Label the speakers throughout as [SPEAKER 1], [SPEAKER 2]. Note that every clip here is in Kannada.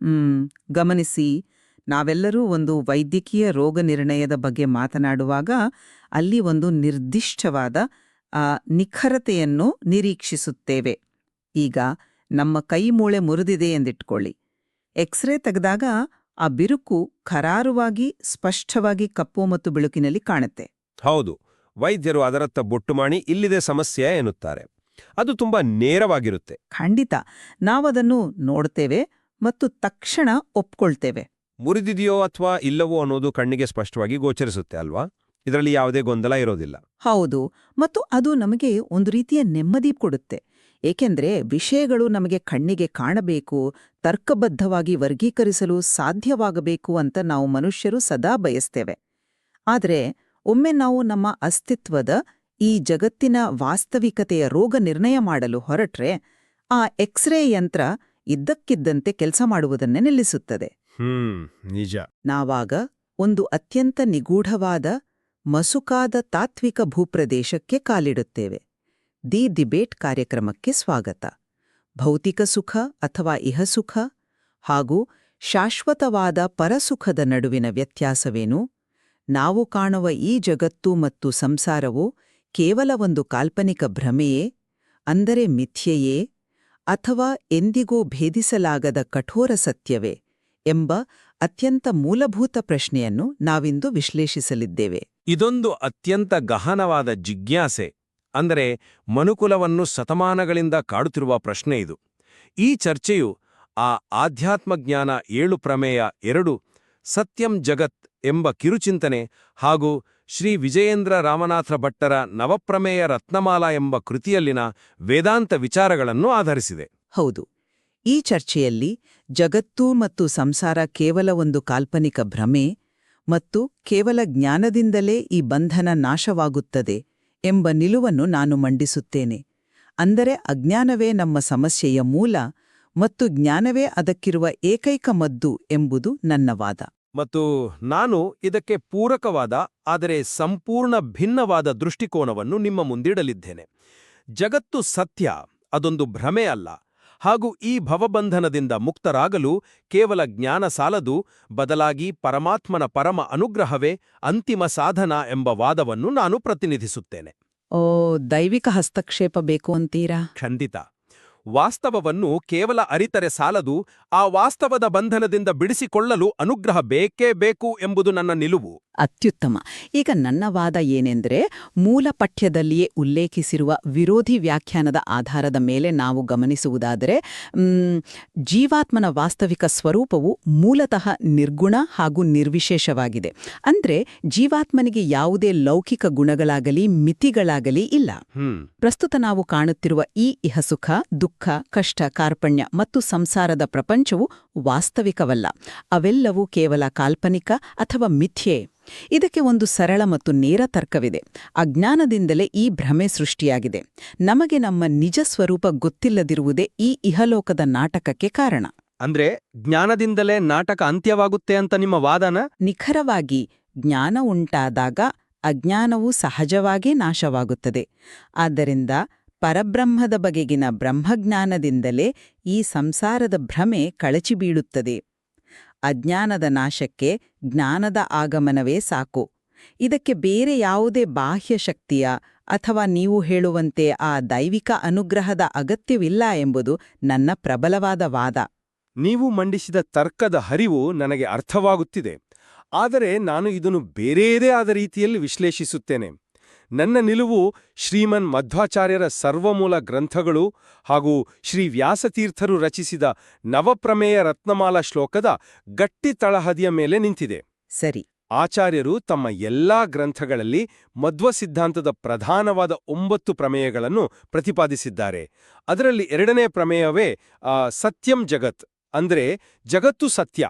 [SPEAKER 1] ಹ್ಮ್ ಗಮನಿಸಿ, ನಾವೆಲ್ಲರೂ ಒಂದು ವೈದ್ಯಕೀಯ ರೋಗ ನಿರ್ಣಯದ ಬಗ್ಗೆ ಮಾತನಾಡುವಾಗ ಅಲ್ಲಿ ಒಂದು ನಿರ್ದಿಷ್ಟವಾದ ನಿಖರತೆಯನ್ನು ನಿರೀಕ್ಷಿಸುತ್ತೇವೆ. ಈಗ ನಮ್ಮ ಕೈ ಮೂಳೆ ಮುರಿದಿದೆ ಎಂದಿಟ್ಕೊಳ್ಳಿ. ಎಕ್ಸ್ರೇ ತೆಗೆದಾಗ ಆ ಬಿರುಕು ಖರಾರುವಾಗಿ ಸ್ಪಷ್ಟವಾಗಿ ಕಪ್ಪು ಮತ್ತು ಬಿಳುಕಿನಲ್ಲಿ ಕಾಣುತ್ತೆ.
[SPEAKER 2] ಹೌದು, ವೈದ್ಯರು ಅದರತ್ತ ಬೊಟ್ಟು ಮಾಡಿ ಇಲ್ಲಿದೆ ಸಮಸ್ಯೆ ಎನ್ನುತ್ತಾರೆ. ಅದು ತುಂಬಾ ನೇರವಾಗಿರುತ್ತೆ.
[SPEAKER 1] ಖಂಡಿತ, ನಾವದನ್ನು ನೋಡ್ತೇವೆ ಮತ್ತು ತಕ್ಷಣ ಒಪ್ಕೊಳ್ತೇವೆ.
[SPEAKER 2] ಮುರಿದಿದೆಯೋ ಅಥವಾ ಇಲ್ಲವೋ ಅನ್ನೋದು ಕಣ್ಣಿಗೆ ಸ್ಪಷ್ಟವಾಗಿ ಗೋಚರಿಸುತ್ತೆ ಅಲ್ವಾ? ಇದರಲ್ಲಿ ಯಾವುದೇ ಗೊಂದಲ ಇರೋದಿಲ್ಲ.
[SPEAKER 1] ಹೌದು, ಮತ್ತು ಅದು ನಮಗೆ ಒಂದು ರೀತಿಯ ನೆಮ್ಮದಿ ಕೊಡುತ್ತೆ. ಏಕೆಂದ್ರೆ ವಿಷಯಗಳು ನಮಗೆ ಕಣ್ಣಿಗೆ ಕಾಣಬೇಕು, ತರ್ಕಬದ್ಧವಾಗಿ ವರ್ಗೀಕರಿಸಲು ಸಾಧ್ಯವಾಗಬೇಕು ಅಂತ ನಾವು ಮನುಷ್ಯರು ಸದಾ ಬಯಸ್ತೇವೆ. ಆದರೆ ಒಮ್ಮೆ ನಾವು ನಮ್ಮ ಅಸ್ತಿತ್ವದ ಈ ಜಗತ್ತಿನ ವಾಸ್ತವಿಕತೆಯ ರೋಗ ನಿರ್ಣಯ ಮಾಡಲು ಹೊರಟ್ರೆ, ಆ ಎಕ್ಸ್ರೇ ಯಂತ್ರ ಇದ್ದಕ್ಕಿದ್ದಂತೆ ಕೆಲಸ ಮಾಡುವುದನ್ನೇ ನಿಲ್ಲಿಸುತ್ತದೆ.
[SPEAKER 2] ನಿಜ.
[SPEAKER 1] ನಾವಾಗ ಒಂದು ಅತ್ಯಂತ ನಿಗೂಢವಾದ ಮಸುಕಾದ ತಾತ್ವಿಕ ಭೂಪ್ರದೇಶಕ್ಕೆ ಕಾಲಿಡುತ್ತೇವೆ. ದಿ ಡಿಬೇಟ್ ಕಾರ್ಯಕ್ರಮಕ್ಕೆ ಸ್ವಾಗತ. ಭೌತಿಕ ಸುಖ ಅಥವಾ ಇಹಸುಖ ಹಾಗೂ ಶಾಶ್ವತವಾದ ಪರಸುಖದ ನಡುವಿನ ವ್ಯತ್ಯಾಸವೇನು? ನಾವು ಕಾಣುವ ಈ ಜಗತ್ತು ಮತ್ತು ಸಂಸಾರವು ಕೇವಲ ಒಂದು ಕಾಲ್ಪನಿಕ ಭ್ರಮೆಯೇ, ಅಂದರೆ ಮಿಥ್ಯೆಯೇ, ಅಥವಾ ಎಂದಿಗೂ ಭೇದಿಸಲಾಗದ ಕಠೋರ ಸತ್ಯವೇ ಎಂಬ ಅತ್ಯಂತ ಮೂಲಭೂತ ಪ್ರಶ್ನೆಯನ್ನು ನಾವಿಂದು ವಿಶ್ಲೇಷಿಸಲಿದ್ದೇವೆ.
[SPEAKER 3] ಇದೊಂದು ಅತ್ಯಂತ ಗಹನವಾದ ಜಿಜ್ಞಾಸೆ, ಅಂದರೆ ಮನುಕುಲವನ್ನು ಶತಮಾನಗಳಿಂದ ಕಾಡುತ್ತಿರುವ ಪ್ರಶ್ನೆ ಇದು. ಈ ಚರ್ಚೆಯು ಆ ಆಧ್ಯಾತ್ಮಜ್ಞಾನ 7 ಪ್ರಮೇಯ 2 ಸತ್ಯಂ ಜಗತ್ ಎಂಬ ಕಿರುಚಿಂತನೆ ಹಾಗೂ ಶ್ರೀ ವಿಜಯೇಂದ್ರ ರಾಮನಾಥ ಭಟ್ಟರ ನವಪ್ರಮೇಯ ರತ್ನಮಾಲಾ ಎಂಬ ಕೃತಿಯಲ್ಲಿನ ವೇದಾಂತ ವಿಚಾರಗಳನ್ನು ಆಧರಿಸಿದೆ.
[SPEAKER 1] ಹೌದು, ಈ ಚರ್ಚೆಯಲ್ಲಿ ಜಗತ್ತು ಮತ್ತು ಸಂಸಾರ ಕೇವಲ ಒಂದು ಕಾಲ್ಪನಿಕ ಭ್ರಮೆ ಮತ್ತು ಕೇವಲ ಜ್ಞಾನದಿಂದಲೇ ಈ ಬಂಧನ ನಾಶವಾಗುತ್ತದೆ ಎಂಬ ನಿಲುವನ್ನು ನಾನು ಮಂಡಿಸುತ್ತೇನೆ. ಅಂದರೆ ಅಜ್ಞಾನವೇ ನಮ್ಮ ಸಮಸ್ಯೆಯ ಮೂಲ ಮತ್ತು ಜ್ಞಾನವೇ ಅದಕ್ಕಿರುವ ಏಕೈಕ ಮದ್ದು ಎಂಬುದು ನನ್ನ ವಾದ.
[SPEAKER 3] ಮತ್ತು ನಾನು ಇದಕ್ಕೆ ಪೂರಕವಾದ ಆದರೆ ಸಂಪೂರ್ಣ ಭಿನ್ನವಾದ ದೃಷ್ಟಿಕೋನವನ್ನು ನಿಮ್ಮ ಮುಂದಿಡಲಿದ್ದೇನೆ. ಜಗತ್ತು ಸತ್ಯ, ಅದೊಂದು ಭ್ರಮೆ ಅಲ್ಲ. ಹಾಗೂ ಈ ಭವಬಂಧನದಿಂದ ಮುಕ್ತರಾಗಲು ಕೇವಲ ಜ್ಞಾನ ಸಾಲದು, ಬದಲಾಗಿ ಪರಮಾತ್ಮನ ಪರಮ ಅನುಗ್ರಹವೇ ಅಂತಿಮ ಸಾಧನ ಎಂಬ ವಾದವನ್ನು ನಾನು ಪ್ರತಿನಿಧಿಸುತ್ತೇನೆ.
[SPEAKER 1] ದೈವಿಕ ಹಸ್ತಕ್ಷೇಪ ಬೇಕು ಅಂತೀರಾ?
[SPEAKER 3] ಖಂಡಿತ. ವಾಸ್ತವವನ್ನು ಕೇವಲ ಅರಿತರೆ ಸಾಲದು, ಆ ವಾಸ್ತವದ ಬಂಧನದಿಂದ ಬಿಡಿಸಿಕೊಳ್ಳಲು ಅನುಗ್ರಹ ಬೇಕೇ ಬೇಕು ಎಂಬುದು ನನ್ನ ನಿಲುವು.
[SPEAKER 1] ಅತ್ಯುತ್ತಮ. ಈಗ ನನ್ನ ವಾದ ಏನೆಂದರೆ, ಮೂಲ ಪಠ್ಯದಲ್ಲಿಯೇ ಉಲ್ಲೇಖಿಸಿರುವ ವಿರೋಧಿ ವ್ಯಾಖ್ಯಾನದ ಆಧಾರದ ಮೇಲೆ ನಾವು ಗಮನಿಸುವುದಾದರೆ, ಜೀವಾತ್ಮನ ವಾಸ್ತವಿಕ ಸ್ವರೂಪವು ಮೂಲತಃ ನಿರ್ಗುಣ ಹಾಗೂ ನಿರ್ವಿಶೇಷವಾಗಿದೆ. ಅಂದ್ರೆ ಜೀವಾತ್ಮನಿಗೆ ಯಾವುದೇ ಲೌಕಿಕ ಗುಣಗಳಾಗಲಿ ಮಿತಿಗಳಾಗಲಿ ಇಲ್ಲ. ಪ್ರಸ್ತುತ ನಾವು ಕಾಣುತ್ತಿರುವ ಈ ಇಹಸುಖ, ದುಃಖ, ಕಷ್ಟ, ಕಾರ್ಪಣ್ಯ ಮತ್ತು ಸಂಸಾರದ ಪ್ರಪಂಚವು ವಾಸ್ತವಿಕವಲ್ಲ. ಅವೆಲ್ಲವೂ ಕೇವಲ ಕಾಲ್ಪನಿಕ ಅಥವಾ ಮಿಥ್ಯೆ. ಇದಕ್ಕೆ ಒಂದು ಸರಳ ಮತ್ತು ನೇರ ತರ್ಕವಿದೆ. ಅಜ್ಞಾನದಿಂದಲೇ ಈ ಭ್ರಮೆ ಸೃಷ್ಟಿಯಾಗಿದೆ. ನಮಗೆ ನಮ್ಮ ನಿಜ ಸ್ವರೂಪ ಗೊತ್ತಿಲ್ಲದಿರುವುದೇ ಈ ಇಹಲೋಕದ ನಾಟಕಕ್ಕೆ ಕಾರಣ.
[SPEAKER 3] ಅಂದ್ರೆ ಜ್ಞಾನದಿಂದಲೇ ನಾಟಕ ಅಂತ್ಯವಾಗುತ್ತೆ ಅಂತ ನಿಮ್ಮ ವಾದನ?
[SPEAKER 1] ನಿಖರವಾಗಿ, ಜ್ಞಾನ ಉಂಟಾದಾಗ ಅಜ್ಞಾನವು ಸಹಜವಾಗೇ ನಾಶವಾಗುತ್ತದೆ. ಆದ್ದರಿಂದ ಪರಬ್ರಹ್ಮದ ಬಗೆಗಿನ ಬ್ರಹ್ಮಜ್ಞಾನದಿಂದಲೇ ಈ ಸಂಸಾರದ ಭ್ರಮೆ ಕಳಚಿಬೀಳುತ್ತದೆ. ಅಜ್ಞಾನದ ನಾಶಕ್ಕೆ ಜ್ಞಾನದ ಆಗಮನವೇ ಸಾಕು. ಇದಕ್ಕೆ ಬೇರೆ ಯಾವುದೇ ಬಾಹ್ಯ ಶಕ್ತಿಯ ಅಥವಾ ನೀವು ಹೇಳುವಂತೆ ಆ ದೈವಿಕ ಅನುಗ್ರಹದ ಅಗತ್ಯವಿಲ್ಲ ಎಂಬುದು ನನ್ನ ಪ್ರಬಲವಾದ ವಾದ.
[SPEAKER 3] ನೀವು ಮಂಡಿಸಿದ ತರ್ಕದ ಹರಿವು ನನಗೆ ಅರ್ಥವಾಗುತ್ತಿದೆ. ಆದರೆ ನಾನು ಇದನ್ನು ಬೇರೆಯದೇ ಆದ ರೀತಿಯಲ್ಲಿ ವಿಶ್ಲೇಷಿಸುತ್ತೇನೆ. ನನ್ನ ನಿಲುವು ಶ್ರೀಮನ್ ಮಧ್ವಾಚಾರ್ಯರ ಸರ್ವಮೂಲ ಗ್ರಂಥಗಳು ಹಾಗೂ ಶ್ರೀ ವ್ಯಾಸತೀರ್ಥರು ರಚಿಸಿದ ನವಪ್ರಮೇಯ ರತ್ನಮಾಲಾ ಶ್ಲೋಕದ ಗಟ್ಟಿ ತಳಹದಿಯ ಮೇಲೆ ನಿಂತಿದೆ.
[SPEAKER 1] ಸರಿ.
[SPEAKER 3] ಆಚಾರ್ಯರು ತಮ್ಮ ಎಲ್ಲಾ ಗ್ರಂಥಗಳಲ್ಲಿ ಮಧ್ವ ಸಿದ್ಧಾಂತದ ಪ್ರಧಾನವಾದ 9 ಪ್ರಮೇಯಗಳನ್ನು ಪ್ರತಿಪಾದಿಸಿದ್ದಾರೆ. ಅದರಲ್ಲಿ 2ನೇ ಪ್ರಮೇಯವೇ ಸತ್ಯಂ ಜಗತ್, ಅಂದ್ರೆ ಜಗತ್ತು ಸತ್ಯ.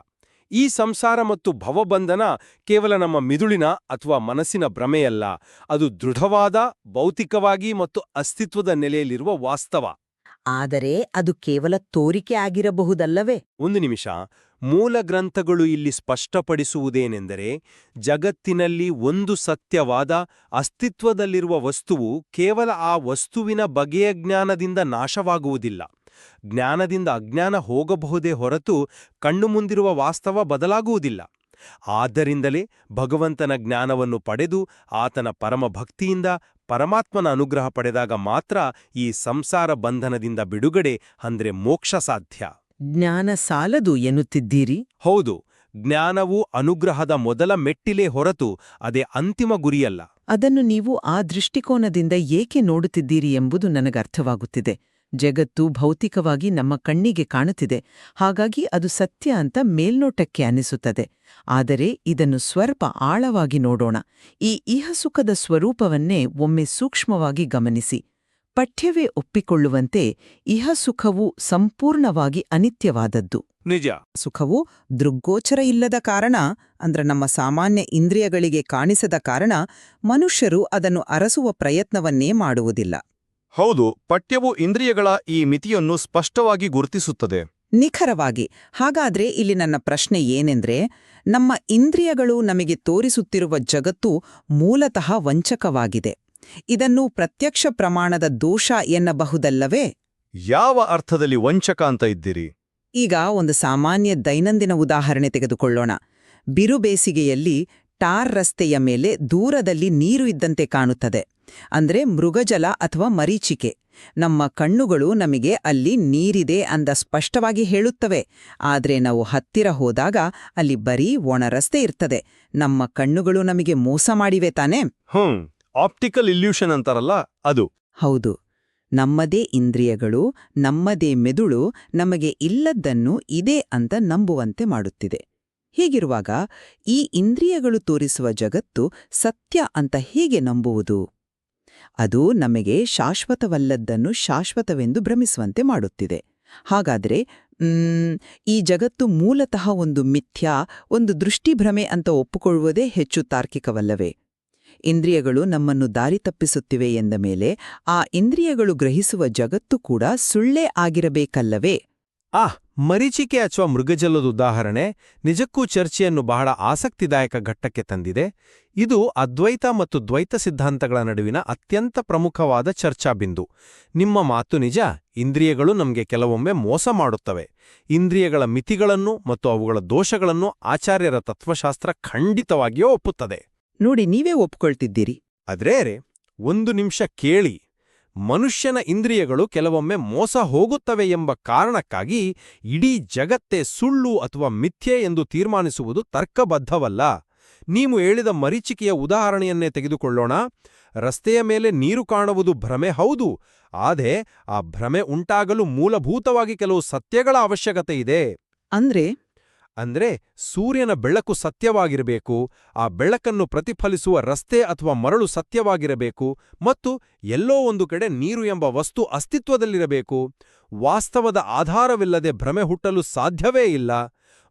[SPEAKER 3] ಈ ಸಂಸಾರ ಮತ್ತು ಭವಬಂಧನ ಕೇವಲ ನಮ್ಮ ಮಿದುಳಿನ ಅಥವಾ ಮನಸ್ಸಿನ ಭ್ರಮೆಯಲ್ಲ, ಅದು ದೃಢವಾದ ಭೌತಿಕವಾಗಿ ಮತ್ತು ಅಸ್ತಿತ್ವದ ನೆಲೆಯಲ್ಲಿರುವ ವಾಸ್ತವ.
[SPEAKER 1] ಆದರೆ ಅದು ಕೇವಲ ತೋರಿಕೆ ಆಗಿರಬಹುದಲ್ಲವೇ?
[SPEAKER 3] ಒಂದು ನಿಮಿಷ. ಮೂಲ ಗ್ರಂಥಗಳು ಇಲ್ಲಿ ಸ್ಪಷ್ಟಪಡಿಸುವುದೇನೆಂದರೆ, ಜಗತ್ತಿನಲ್ಲಿ ಒಂದು ಸತ್ಯವಾದ ಅಸ್ತಿತ್ವದಲ್ಲಿರುವ ವಸ್ತುವು ಕೇವಲ ಆ ವಸ್ತುವಿನ ಬಗೆಯ ಜ್ಞಾನದಿಂದ ನಾಶವಾಗುವುದಿಲ್ಲ. ಜ್ಞಾನದಿಂದ ಅಜ್ಞಾನ ಹೋಗಬಹುದೇ ಹೊರತು ಕಣ್ಣು ಮುಂದಿರುವ ವಾಸ್ತವ ಬದಲಾಗುವುದಿಲ್ಲ. ಆದ್ದರಿಂದಲೇ ಭಗವಂತನ ಜ್ಞಾನವನ್ನು ಪಡೆದು ಆತನ ಪರಮಭಕ್ತಿಯಿಂದ ಪರಮಾತ್ಮನ ಅನುಗ್ರಹ ಪಡೆದಾಗ ಮಾತ್ರ ಈ ಸಂಸಾರ ಬಂಧನದಿಂದ ಬಿಡುಗಡೆ ಅಂದ್ರೆ ಮೋಕ್ಷ ಸಾಧ್ಯ.
[SPEAKER 1] ಜ್ಞಾನ ಸಾಲದು ಎನ್ನುತ್ತಿದ್ದೀರಿ?
[SPEAKER 3] ಹೌದು, ಜ್ಞಾನವು ಅನುಗ್ರಹದ ಮೊದಲ ಮೆಟ್ಟಿಲೇ ಹೊರತು ಅದೇ ಅಂತಿಮ ಗುರಿಯಲ್ಲ.
[SPEAKER 1] ಅದನ್ನು ನೀವು ಆ ದೃಷ್ಟಿಕೋನದಿಂದ ಏಕೆ ನೋಡುತ್ತಿದ್ದೀರಿ ಎಂಬುದು ನನಗರ್ಥವಾಗುತ್ತಿದೆ. ಜಗತ್ತು ಭೌತಿಕವಾಗಿ ನಮ್ಮ ಕಣ್ಣಿಗೆ ಕಾಣುತ್ತಿದೆ, ಹಾಗಾಗಿ ಅದು ಸತ್ಯ ಅಂತ ಮೇಲ್ನೋಟಕ್ಕೆ ಅನಿಸುತ್ತದೆ. ಆದರೆ ಇದನ್ನು ಸ್ವಲ್ಪ ಆಳವಾಗಿ ನೋಡೋಣ. ಈ ಇಹಸುಖದ ಸ್ವರೂಪವನ್ನೇ ಒಮ್ಮೆ ಸೂಕ್ಷ್ಮವಾಗಿ ಗಮನಿಸಿ. ಪಠ್ಯವೇ ಒಪ್ಪಿಕೊಳ್ಳುವಂತೆ ಇಹಸುಖವು ಸಂಪೂರ್ಣವಾಗಿ ಅನಿತ್ಯವಾದದ್ದು.
[SPEAKER 3] ನಿಜ.
[SPEAKER 1] ಸುಖವು ದೃಗ್ಗೋಚರ ಇಲ್ಲದ ಕಾರಣ, ನಮ್ಮ ಸಾಮಾನ್ಯ ಇಂದ್ರಿಯಗಳಿಗೆ ಕಾಣಿಸದ ಕಾರಣ ಮನುಷ್ಯರು ಅದನ್ನು ಅರಸುವ ಪ್ರಯತ್ನವನ್ನೇ ಮಾಡುವುದಿಲ್ಲ.
[SPEAKER 4] ಹೌದು, ಪಠ್ಯವು ಇಂದ್ರಿಯಗಳ ಈ ಮಿತಿಯನ್ನು ಸ್ಪಷ್ಟವಾಗಿ ಗುರುತಿಸುತ್ತದೆ.
[SPEAKER 1] ನಿಖರವಾಗಿ. ಹಾಗಾದ್ರೆ ಇಲ್ಲಿ ನನ್ನ ಪ್ರಶ್ನೆ ಏನೆಂದ್ರೆ, ನಮ್ಮ ಇಂದ್ರಿಯಗಳು ನಮಗೆ ತೋರಿಸುತ್ತಿರುವ ಜಗತ್ತು ಮೂಲತಃ ವಂಚಕವಾಗಿದೆ. ಇದನ್ನು ಪ್ರತ್ಯಕ್ಷ ಪ್ರಮಾಣದ ದೋಷ ಎನ್ನಬಹುದಲ್ಲವೇ?
[SPEAKER 4] ಯಾವ ಅರ್ಥದಲ್ಲಿ ವಂಚಕ ಅಂತ ಇದ್ದೀರಿ?
[SPEAKER 1] ಈಗ ಒಂದು ಸಾಮಾನ್ಯ ದೈನಂದಿನ ಉದಾಹರಣೆ ತೆಗೆದುಕೊಳ್ಳೋಣ. ಬಿರುಬೇಸಿಗೆಯಲ್ಲಿ ಟಾರ್ ರಸ್ತೆಯ ಮೇಲೆ ದೂರದಲ್ಲಿ ನೀರು ಇದ್ದಂತೆ ಕಾಣುತ್ತದೆ. ಅಂದ್ರೆ ಮೃಗಜಲ ಅಥವಾ ಮರೀಚಿಕೆ. ನಮ್ಮ ಕಣ್ಣುಗಳು ನಮಗೆ ಅಲ್ಲಿ ನೀರಿದೆ ಅಂದ ಸ್ಪಷ್ಟವಾಗಿ ಹೇಳುತ್ತವೆ. ಆದ್ರೆ ನಾವು ಹತ್ತಿರ ಹೋದಾಗ ಅಲ್ಲಿ ಬರೀ ಒಣ ರಸ್ತೆ ಇರ್ತದೆ. ನಮ್ಮ ಕಣ್ಣುಗಳು ನಮಗೆ ಮೋಸ ಮಾಡಿವೆ ತಾನೇ?
[SPEAKER 4] ಆಪ್ಟಿಕಲ್ ಇಲ್ಯೂಷನ್ ಅಂತಾರಲ್ಲ ಅದು.
[SPEAKER 1] ಹೌದು. ನಮ್ಮದೇ ಇಂದ್ರಿಯಗಳು, ನಮ್ಮದೇ ಮೆದುಳು ನಮಗೆ ಇಲ್ಲದ್ದನ್ನು ಇದೆ ಅಂತ ನಂಬುವಂತೆ ಮಾಡುತ್ತಿದೆ. ಹೀಗಿರುವಾಗ ಈ ಇಂದ್ರಿಯಗಳು ತೋರಿಸುವ ಜಗತ್ತು ಸತ್ಯ ಅಂತ ಹೇಗೆ ನಂಬುವುದು? ಅದು ನಮಗೆ ಶಾಶ್ವತವಲ್ಲದ್ದನ್ನು ಶಾಶ್ವತವೆಂದು ಭ್ರಮಿಸುವಂತೆ ಮಾಡುತ್ತಿದೆ. ಹಾಗಾದ್ರೆ ಈ ಜಗತ್ತು ಮೂಲತಃ ಒಂದು ಮಿಥ್ಯಾ, ಒಂದು ದೃಷ್ಟಿಭ್ರಮೆ ಅಂತ ಒಪ್ಪುಕೊಳ್ಳುವುದೇ ಹೆಚ್ಚು ತಾರ್ಕಿಕವಲ್ಲವೇ? ಇಂದ್ರಿಯಗಳು ನಮ್ಮನ್ನು ದಾರಿ ತಪ್ಪಿಸುತ್ತಿವೆ ಎಂದ ಮೇಲೆ ಆ ಇಂದ್ರಿಯಗಳು ಗ್ರಹಿಸುವ ಜಗತ್ತು ಕೂಡ ಸುಳ್ಳೇ ಆಗಿರಬೇಕಲ್ಲವೇ?
[SPEAKER 3] ಮರೀಚಿಕೆ ಅಥವಾ ಮೃಗಜಲದ ಉದಾಹರಣೆ ನಿಜಕ್ಕೂ ಚರ್ಚೆಯನ್ನು ಬಹಳ ಆಸಕ್ತಿದಾಯಕ ಘಟ್ಟಕ್ಕೆ ತಂದಿದೆ. ಇದು ಅದ್ವೈತ ಮತ್ತು ದ್ವೈತ ಸಿದ್ಧಾಂತಗಳ ನಡುವಿನ ಅತ್ಯಂತ ಪ್ರಮುಖವಾದ ಚರ್ಚಾಬಿಂದು. ನಿಮ್ಮ ಮಾತು ನಿಜ, ಇಂದ್ರಿಯಗಳು ನಮಗೆ ಕೆಲವೊಮ್ಮೆ ಮೋಸ ಮಾಡುತ್ತವೆ. ಇಂದ್ರಿಯಗಳ ಮಿತಿಗಳನ್ನು ಮತ್ತು ಅವುಗಳ ದೋಷಗಳನ್ನು ಆಚಾರ್ಯರ ತತ್ವಶಾಸ್ತ್ರ ಖಂಡಿತವಾಗಿಯೂ ಒಪ್ಪುತ್ತದೆ.
[SPEAKER 1] ನೋಡಿ, ನೀವೇ ಒಪ್ಕೊಳ್ತಿದ್ದೀರಿ.
[SPEAKER 3] ಆದ್ರೆ ಒಂದು ನಿಮಿಷ ಕೇಳಿ. ಮನುಷ್ಯನ ಇಂದ್ರಿಯಗಳು ಕೆಲವೊಮ್ಮೆ ಮೋಸ ಹೋಗುತ್ತವೆ ಎಂಬ ಕಾರಣಕ್ಕಾಗಿ ಇಡೀ ಜಗತ್ತೇ ಸುಳ್ಳು ಅಥವಾ ಮಿಥ್ಯೆ ಎಂದು ತೀರ್ಮಾನಿಸುವುದು ತರ್ಕಬದ್ಧವಲ್ಲ. ನೀವು ಹೇಳಿದ ಮರೀಚಿಕೆಯ ಉದಾಹರಣೆಯನ್ನೇ ತೆಗೆದುಕೊಳ್ಳೋಣ. ರಸ್ತೆಯ ಮೇಲೆ ನೀರು ಕಾಣುವುದು ಭ್ರಮೆ ಹೌದು, ಆದರೆ ಆ ಭ್ರಮೆ ಉಂಟಾಗಲು ಮೂಲಭೂತವಾಗಿ ಕೆಲವು ಸತ್ಯಗಳ ಅವಶ್ಯಕತೆ ಇದೆ. ಅಂದ್ರೆ ಸೂರ್ಯನ ಬೆಳಕು ಸತ್ಯವಾಗಿರಬೇಕು, ಆ ಬೆಳಕನ್ನು ಪ್ರತಿಫಲಿಸುವ ರಸ್ತೆ ಅಥವಾ ಮರಳು ಸತ್ಯವಾಗಿರಬೇಕು, ಮತ್ತು ಎಲ್ಲೋ ಒಂದು ಕಡೆ ನೀರು ಎಂಬ ವಸ್ತು ಅಸ್ತಿತ್ವದಲ್ಲಿರಬೇಕು. ವಾಸ್ತವದ ಆಧಾರವಿಲ್ಲದೆ ಭ್ರಮೆ ಹುಟ್ಟಲು ಸಾಧ್ಯವೇ ಇಲ್ಲ.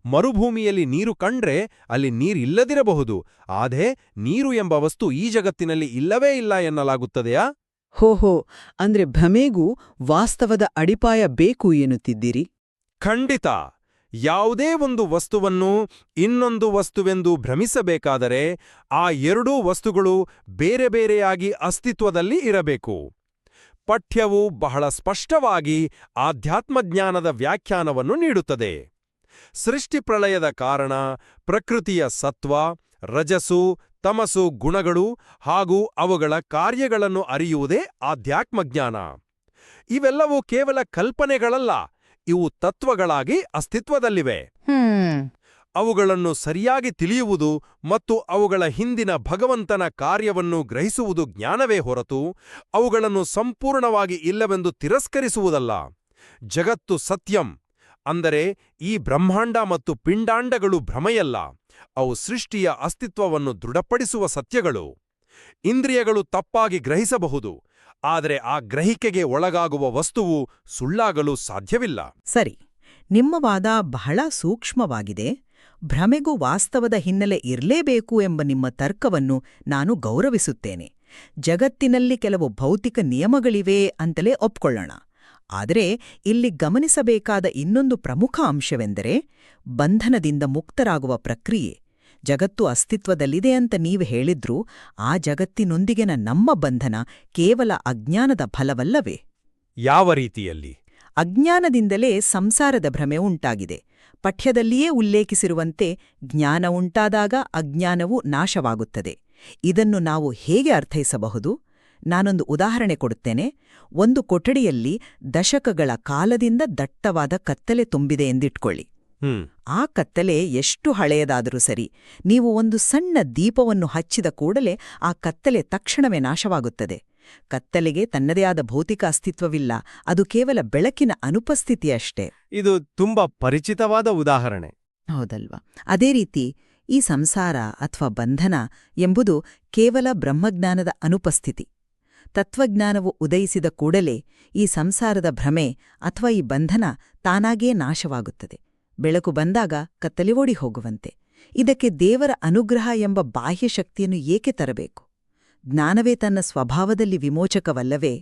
[SPEAKER 3] ಮರುಭೂಮಿಯಲ್ಲಿ ನೀರು ಕಂಡ್ರೆ ಅಲ್ಲಿ ನೀರಿಲ್ಲದಿರಬಹುದು, ಆದರೆ ನೀರು ಎಂಬ ವಸ್ತು ಈ ಜಗತ್ತಿನಲ್ಲಿ ಇಲ್ಲವೇ ಇಲ್ಲ ಎನ್ನಲಾಗುತ್ತದೆಯಾ?
[SPEAKER 1] ಹೋಹೋ, ಅಂದ್ರೆ ಭ್ರಮೆಗೂ ವಾಸ್ತವದ ಅಡಿಪಾಯ ಬೇಕು ಎನ್ನುತ್ತಿದ್ದೀರಿ?
[SPEAKER 3] ಖಂಡಿತ. ಯಾವುದೇ ಒಂದು ವಸ್ತುವನ್ನು ಇನ್ನೊಂದು ವಸ್ತುವೆಂದು ಭ್ರಮಿಸಬೇಕಾದರೆ ಆ ಎರಡೂ ವಸ್ತುಗಳು ಬೇರೆ ಬೇರೆಯಾಗಿ ಅಸ್ತಿತ್ವದಲ್ಲಿ ಇರಬೇಕು. ಪಠ್ಯವು ಬಹಳ ಸ್ಪಷ್ಟವಾಗಿ ಆಧ್ಯಾತ್ಮಜ್ಞಾನದ ವ್ಯಾಖ್ಯಾನವನ್ನು ನೀಡುತ್ತದೆ. ಸೃಷ್ಟಿಪ್ರಳಯದ ಕಾರಣ, ಪ್ರಕೃತಿಯ ಸತ್ವ, ರಜಸ್ಸು, ತಮಸ್ಸು ಗುಣಗಳು ಹಾಗೂ ಅವುಗಳ ಕಾರ್ಯಗಳನ್ನು ಅರಿಯುವುದೇ ಆಧ್ಯಾತ್ಮಜ್ಞಾನ. ಇವೆಲ್ಲವೂ ಕೇವಲ ಕಲ್ಪನೆಗಳಲ್ಲ, ಇವು ತತ್ವಗಳಾಗಿ ಅಸ್ತಿತ್ವದಲ್ಲಿವೆ. ಅವುಗಳನ್ನು ಸರಿಯಾಗಿ ತಿಳಿಯುವುದು ಮತ್ತು ಅವುಗಳ ಹಿಂದಿನ ಭಗವಂತನ ಕಾರ್ಯವನ್ನು ಗ್ರಹಿಸುವುದು ಜ್ಞಾನವೇ ಹೊರತು ಅವುಗಳನ್ನು ಸಂಪೂರ್ಣವಾಗಿ ಇಲ್ಲವೆಂದು ತಿರಸ್ಕರಿಸುವುದಲ್ಲ. ಜಗತ್ತು ಸತ್ಯಂ, ಅಂದರೆ ಈ ಬ್ರಹ್ಮಾಂಡ ಮತ್ತು ಪಿಂಡಾಂಡಗಳು ಭ್ರಮೆಯಲ್ಲ, ಅವು ಸೃಷ್ಟಿಯ ಅಸ್ತಿತ್ವವನ್ನು ದೃಢಪಡಿಸುವ ಸತ್ಯಗಳು. ಇಂದ್ರಿಯಗಳು ತಪ್ಪಾಗಿ ಗ್ರಹಿಸಬಹುದು, ಆದರೆ ಆ ಗ್ರಹಿಕೆಗೆ ಒಳಗಾಗುವ ವಸ್ತುವು ಸುಳ್ಳಾಗಲು ಸಾಧ್ಯವಿಲ್ಲ.
[SPEAKER 5] ಸರಿ, ನಿಮ್ಮ ವಾದ ಬಹಳ ಸೂಕ್ಷ್ಮವಾಗಿದೆ. ಭ್ರಮೆಗೂ ವಾಸ್ತವದ ಹಿನ್ನೆಲೆ ಇರಲೇಬೇಕು ಎಂಬ ನಿಮ್ಮ ತರ್ಕವನ್ನು ನಾನು ಗೌರವಿಸುತ್ತೇನೆ. ಜಗತ್ತಿನಲ್ಲಿ ಕೆಲವು ಭೌತಿಕ ನಿಯಮಗಳಿವೆ ಅಂತಲೇ ಒಪ್ಕೊಳ್ಳೋಣ. ಆದರೆ ಇಲ್ಲಿ ಗಮನಿಸಬೇಕಾದ ಇನ್ನೊಂದು ಪ್ರಮುಖ ಅಂಶವೆಂದರೆ ಬಂಧನದಿಂದ ಮುಕ್ತರಾಗುವ ಪ್ರಕ್ರಿಯೆ. ಜಗತ್ತು ಅಸ್ತಿತ್ವದಲ್ಲಿದೆ ಅಂತ ನೀವು ಹೇಳಿದ್ರೂ ಆ ಜಗತ್ತಿನೊಂದಿಗಿನ ನಮ್ಮ ಬಂಧನ ಕೇವಲ ಅಜ್ಞಾನದ ಫಲವಲ್ಲವೇ?
[SPEAKER 3] ಯಾವ ರೀತಿಯಲ್ಲಿ?
[SPEAKER 5] ಅಜ್ಞಾನದಿಂದಲೇ ಸಂಸಾರದ ಭ್ರಮೆ ಉಂಟಾಗಿದೆ. ಪಠ್ಯದಲ್ಲಿಯೇ ಉಲ್ಲೇಖಿಸಿರುವಂತೆ ಜ್ಞಾನ ಉಂಟಾದಾಗ ಅಜ್ಞಾನವು ನಾಶವಾಗುತ್ತದೆ. ಇದನ್ನು ನಾವು ಹೇಗೆ ಅರ್ಥೈಸಬಹುದು? ನಾನೊಂದು ಉದಾಹರಣೆ ಕೊಡುತ್ತೇನೆ. ಒಂದು ಕೊಠಡಿಯಲ್ಲಿ ದಶಕಗಳ ಕಾಲದಿಂದ ದಟ್ಟವಾದ ಕತ್ತಲೆ ತುಂಬಿದೆ ಎಂದಿಟ್ಕೊಳ್ಳಿ. ಆ ಕತ್ತಲೆ ಎಷ್ಟು ಹಳೆಯದಾದರೂ ಸರಿ, ನೀವು ಒಂದು ಸಣ್ಣ ದೀಪವನ್ನು ಹಚ್ಚಿದ ಕೂಡಲೇ ಆ ಕತ್ತಲೆ ತಕ್ಷಣವೇ ನಾಶವಾಗುತ್ತದೆ. ಕತ್ತಲೆಗೆ ತನ್ನದೇ ಆದ ಭೌತಿಕ ಅಸ್ತಿತ್ವವಿಲ್ಲ, ಅದು ಕೇವಲ ಬೆಳಕಿನ ಅನುಪಸ್ಥಿತಿಯಷ್ಟೇ.
[SPEAKER 3] ಇದು ತುಂಬಾ ಪರಿಚಿತವಾದ ಉದಾಹರಣೆ.
[SPEAKER 5] ಹೌದಲ್ವಾ? ಅದೇ ರೀತಿ ಈ ಸಂಸಾರ ಅಥವಾ ಬಂಧನ ಎಂಬುದು ಕೇವಲ ಬ್ರಹ್ಮಜ್ಞಾನದ ಅನುಪಸ್ಥಿತಿ. ತತ್ವಜ್ಞಾನವು ಉದಯಿಸಿದ ಕೂಡಲೇ ಈ ಸಂಸಾರದ ಭ್ರಮೆ ಅಥವಾ ಈ ಬಂಧನ ತಾನಾಗೇ ನಾಶವಾಗುತ್ತದೆ. ಬೆಳಕು ಬಂದಾಗ ಕತ್ತಲೆ ಓಡಿ ಹೋಗುವಂತೆ. ಇದಕ್ಕೆ ದೇವರ ಅನುಗ್ರಹ ಎಂಬ ಬಾಹ್ಯ ಶಕ್ತಿಯನ್ನು ಏಕೆ ತರಬೇಕು? ಜ್ಞಾನವೇ ತನ್ನ ಸ್ವಭಾವದಲ್ಲಿ ವಿಮೋಚಕವಲ್ಲವೇ?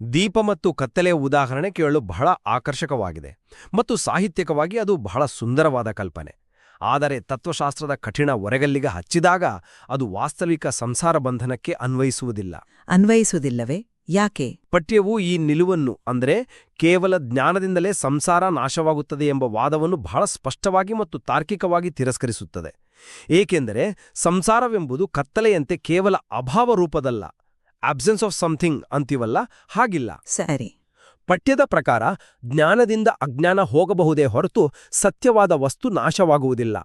[SPEAKER 3] ದೀಪ ಮತ್ತು ಕತ್ತಲೆಯ ಉದಾಹರಣೆ ಕೇಳಲು ಬಹಳ ಆಕರ್ಷಕವಾಗಿದೆ ಮತ್ತು ಸಾಹಿತ್ಯಿಕವಾಗಿ ಅದು ಬಹಳ ಸುಂದರವಾದ ಕಲ್ಪನೆ. ಆದರೆ ತತ್ವಶಾಸ್ತ್ರದ ಕಠಿಣ ಒರೆಗಲ್ಲಿಗೆ ಹಚ್ಚಿದಾಗ ಅದು ವಾಸ್ತವಿಕ ಸಂಸಾರ ಬಂಧನಕ್ಕೆ
[SPEAKER 5] ಅನ್ವಯಿಸುವುದಿಲ್ಲವೇ? ಯಾಕೆ?
[SPEAKER 3] ಪಠ್ಯವು ಈ ನಿಲುವನ್ನು, ಅಂದರೆ ಕೇವಲ ಜ್ಞಾನದಿಂದಲೇ ಸಂಸಾರ ನಾಶವಾಗುತ್ತದೆ ಎಂಬ ವಾದವನ್ನು ಬಹಳ ಸ್ಪಷ್ಟವಾಗಿ ಮತ್ತು ತಾರ್ಕಿಕವಾಗಿ ತಿರಸ್ಕರಿಸುತ್ತದೆ. ಏಕೆಂದರೆ ಸಂಸಾರವೆಂಬುದು ಕತ್ತಲೆಯಂತೆ ಕೇವಲ ಅಭಾವ ರೂಪದಲ್ಲ, ಆಬ್ಸೆನ್ಸ್ ಆಫ್ ಸಮಥಿಂಗ್ ಅಂತೀವಲ್ಲ, ಹಾಗಿಲ್ಲ.
[SPEAKER 5] ಸರಿ.
[SPEAKER 3] ಪಠ್ಯದ ಪ್ರಕಾರ ಜ್ಞಾನದಿಂದ ಅಜ್ಞಾನ ಹೋಗಬಹುದೇ ಹೊರತು ಸತ್ಯವಾದ ವಸ್ತು ನಾಶವಾಗುವುದಿಲ್ಲ.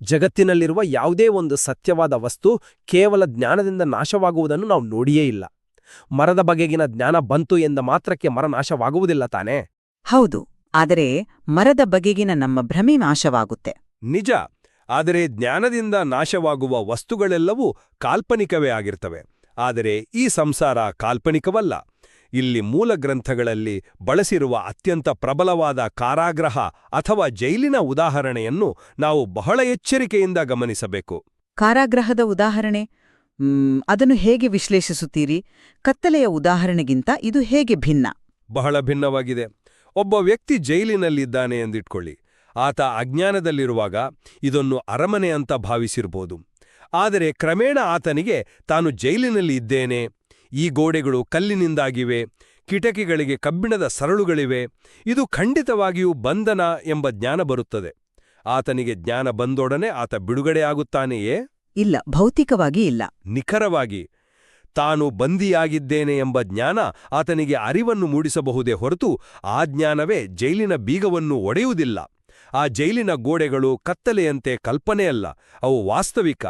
[SPEAKER 3] ಜಗತ್ತಿನಲ್ಲಿರುವ ಯಾವುದೇ ಒಂದು ಸತ್ಯವಾದ ವಸ್ತು ಕೇವಲ ಜ್ಞಾನದಿಂದ ನಾಶವಾಗುವುದನ್ನು ನಾವು ನೋಡಿಯೇ ಇಲ್ಲ. ಮರದ ಬಗೆಗಿನ ಜ್ಞಾನ ಬಂತು ಎಂದ ಮಾತ್ರಕ್ಕೆ ಮರ ನಾಶವಾಗುವುದಿಲ್ಲ ತಾನೇ?
[SPEAKER 5] ಹೌದು, ಆದರೆ ಮರದ ಬಗೆಗಿನ ನಮ್ಮ ಭ್ರಮೆ ನಾಶವಾಗುತ್ತೆ.
[SPEAKER 2] ನಿಜ. ಆದರೆ ಜ್ಞಾನದಿಂದ ನಾಶವಾಗುವ ವಸ್ತುಗಳೆಲ್ಲವೂ ಕಾಲ್ಪನಿಕವೇ ಆಗಿರ್ತವೆ. ಆದರೆ ಈ ಸಂಸಾರ ಕಾಲ್ಪನಿಕವಲ್ಲ. ಇಲ್ಲಿ ಮೂಲ ಗ್ರಂಥಗಳಲ್ಲಿ ಬಳಸಿರುವ ಅತ್ಯಂತ ಪ್ರಬಲವಾದ ಕಾರಾಗೃಹ ಅಥವಾ ಜೈಲಿನ ಉದಾಹರಣೆಯನ್ನು ನಾವು ಬಹಳ ಎಚ್ಚರಿಕೆಯಿಂದ ಗಮನಿಸಬೇಕು.
[SPEAKER 5] ಕಾರಾಗೃಹದ ಉದಾಹರಣೆ, ಅದನ್ನು ಹೇಗೆ ವಿಶ್ಲೇಷಿಸುತ್ತೀರಿ? ಕತ್ತಲೆಯ ಉದಾಹರಣೆಗಿಂತ ಇದು ಹೇಗೆ ಭಿನ್ನ?
[SPEAKER 2] ಬಹಳ ಭಿನ್ನವಾಗಿದೆ. ಒಬ್ಬ ವ್ಯಕ್ತಿ ಜೈಲಿನಲ್ಲಿದ್ದಾನೆ ಎಂದಿಟ್ಕೊಳ್ಳಿ. ಆತ ಅಜ್ಞಾನದಲ್ಲಿರುವಾಗ ಇದನ್ನು ಅರಮನೆ ಅಂತ ಭಾವಿಸಿರ್ಬೋದು. ಆದರೆ ಕ್ರಮೇಣ ಆತನಿಗೆ ತಾನು ಜೈಲಿನಲ್ಲಿ ಇದ್ದೇನೆ, ಈ ಗೋಡೆಗಳು ಕಲ್ಲಿನಿಂದಾಗಿವೆ, ಕಿಟಕಿಗಳಿಗೆ ಕಬ್ಬಿಣದ ಸರಳುಗಳಿವೆ, ಇದು ಖಂಡಿತವಾಗಿಯೂ ಬಂಧನ ಎಂಬ ಜ್ಞಾನ ಬರುತ್ತದೆ. ಆತನಿಗೆ ಜ್ಞಾನ ಬಂದೊಡನೆ ಆತ ಬಿಡುಗಡೆಯಾಗುತ್ತಾನೆಯೇ?
[SPEAKER 5] ಇಲ್ಲ, ಭೌತಿಕವಾಗಿ ಇಲ್ಲ.
[SPEAKER 2] ನಿಖರವಾಗಿ ತಾನು ಬಂದಿಯಾಗಿದ್ದೇನೆ ಎಂಬ ಜ್ಞಾನ ಆತನಿಗೆ ಅರಿವನ್ನು ಮೂಡಿಸಬಹುದೇ ಹೊರತು ಆ ಜ್ಞಾನವೇ ಜೈಲಿನ ಬೀಗವನ್ನು ಒಡೆಯುವುದಿಲ್ಲ. ಆ ಜೈಲಿನ ಗೋಡೆಗಳು ಕತ್ತಲೆಯಂತೆ ಕಲ್ಪನೆಯಲ್ಲ, ಅವು ವಾಸ್ತವಿಕ.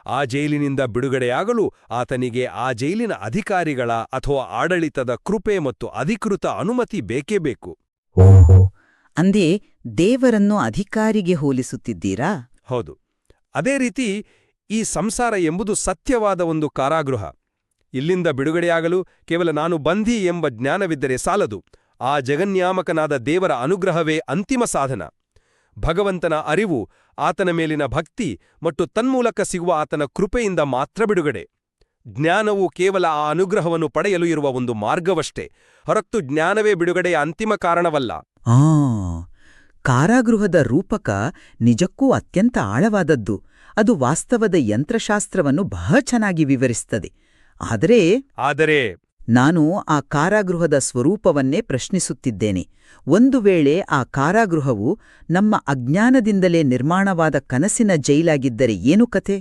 [SPEAKER 2] ಆ ಜೈಲಿನಿಂದ ಬಿಡುಗಡೆಯಾಗಲು ಆತನಿಗೆ ಆ ಜೈಲಿನ ಅಧಿಕಾರಿಗಳ ಅಥವಾ ಆಡಳಿತದ ಕೃಪೆ ಮತ್ತು ಅಧಿಕೃತ ಅನುಮತಿ ಬೇಕೇ ಬೇಕು.
[SPEAKER 5] ಅಂದೇ ದೇವರನ್ನು ಅಧಿಕಾರಿಗೆ ಹೋಲಿಸುತ್ತಿದ್ದೀರಾ?
[SPEAKER 2] ಹೌದು. ಅದೇ ರೀತಿ ಈ ಸಂಸಾರ ಎಂಬುದು ಸತ್ಯವಾದ ಒಂದು ಕಾರಾಗೃಹ. ಇಲ್ಲಿಂದ ಬಿಡುಗಡೆಯಾಗಲು ಕೇವಲ ನಾನು ಬಂಧಿ ಎಂಬ ಜ್ಞಾನವಿದ್ದರೆ ಸಾಲದು. ಆ ಜಗನ್ಯಾಮಕನಾದ ದೇವರ ಅನುಗ್ರಹವೇ ಅಂತಿಮ ಸಾಧನ. ಭಗವಂತನ ಅರಿವು, ಆತನ ಮೇಲಿನ ಭಕ್ತಿ ಮತ್ತು ತನ್ಮೂಲಕ ಸಿಗುವ ಆತನ ಕೃಪೆಯಿಂದ ಮಾತ್ರ ಬಿಡುಗಡೆ. ಜ್ಞಾನವು ಕೇವಲ ಆ ಅನುಗ್ರಹವನ್ನು ಪಡೆಯಲು ಇರುವ ಒಂದು ಮಾರ್ಗವಷ್ಟೇ, ಹೊರತು ಜ್ಞಾನವೇ ಬಿಡುಗಡೆಯ ಅಂತಿಮ ಕಾರಣವಲ್ಲ.
[SPEAKER 5] ಕಾರಾಗೃಹದ ರೂಪಕ ನಿಜಕ್ಕೂ ಅತ್ಯಂತ ಆಳವಾದದ್ದು. ಅದು ವಾಸ್ತವದ ಯಂತ್ರಶಾಸ್ತ್ರವನ್ನು ಬಹಳ ಚೆನ್ನಾಗಿ ವಿವರಿಸುತ್ತದೆ. ಆದರೆ ನಾನು ಆ ಕಾರಾಗೃಹದ ಸ್ವರೂಪವನ್ನೇ ಪ್ರಶ್ನಿಸುತ್ತಿದ್ದೇನೆ. ಒಂದು ವೇಳೆ ಆ ಕಾರಾಗೃಹವು ನಮ್ಮ ಅಜ್ಞಾನದಿಂದಲೇ ನಿರ್ಮಾಣವಾದ ಕನಸಿನ ಜೈಲಾಗಿದ್ದರೆ ಏನು ಕಥೆ?